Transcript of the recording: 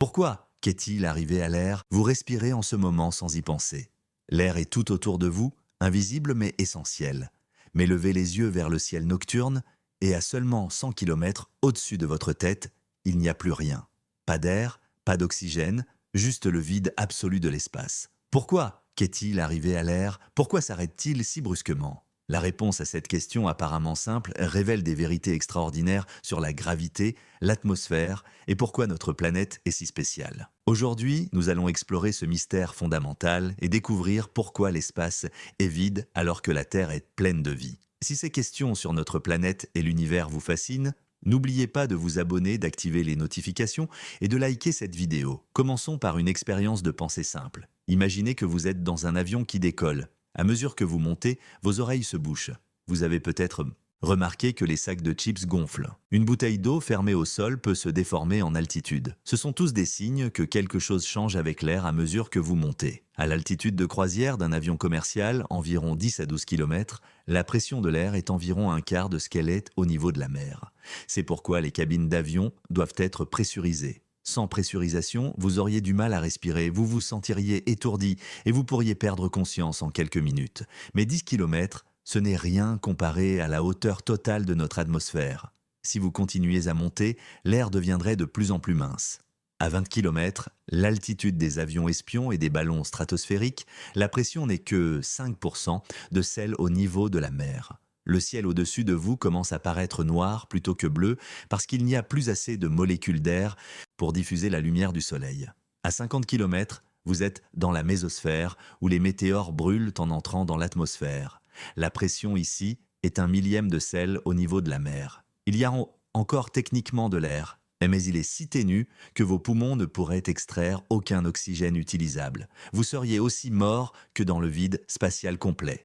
Pourquoi qu'est-il arrivé à l'air? Vous respirez en ce moment sans y penser. L'air est tout autour de vous, invisible mais essentiel. Mais levez les yeux vers le ciel nocturne et à seulement 100 km au-dessus de votre tête, il n'y a plus rien. Pas d'air, pas d'oxygène, juste le vide absolu de l'espace. Pourquoi qu'est-il arrivé à l'air? Pourquoi s'arrête-t-il si brusquement? La réponse à cette question apparemment simple révèle des vérités extraordinaires sur la gravité, l'atmosphère et pourquoi notre planète est si spéciale. Aujourd'hui, nous allons explorer ce mystère fondamental et découvrir pourquoi l'espace est vide alors que la Terre est pleine de vie. Si ces questions sur notre planète et l'univers vous fascinent, n'oubliez pas de vous abonner, d'activer les notifications et de liker cette vidéo. Commençons par une expérience de pensée simple. Imaginez que vous êtes dans un avion qui décolle. À mesure que vous montez, vos oreilles se bouchent. Vous avez peut-être remarqué que les sacs de chips gonflent. Une bouteille d'eau fermée au sol peut se déformer en altitude. Ce sont tous des signes que quelque chose change avec l'air à mesure que vous montez. À l'altitude de croisière d'un avion commercial, environ 10 à 12 km, la pression de l'air est environ un quart de ce qu'elle est au niveau de la mer. C'est pourquoi les cabines d'avion doivent être pressurisées. Sans pressurisation, vous auriez du mal à respirer, vous vous sentiriez étourdi et vous pourriez perdre conscience en quelques minutes. Mais 10 km, ce n'est rien comparé à la hauteur totale de notre atmosphère. Si vous continuez à monter, l'air deviendrait de plus en plus mince. À 20 km, l'altitude des avions espions et des ballons stratosphériques, la pression n'est que 5% de celle au niveau de la mer. Le ciel au-dessus de vous commence à paraître noir plutôt que bleu parce qu'il n'y a plus assez de molécules d'air pour diffuser la lumière du soleil. À 50 km, vous êtes dans la mésosphère où les météores brûlent en entrant dans l'atmosphère. La pression ici est un millième de celle au niveau de la mer. Il y a encore techniquement de l'air, mais il est si ténu que vos poumons ne pourraient extraire aucun oxygène utilisable. Vous seriez aussi mort que dans le vide spatial complet.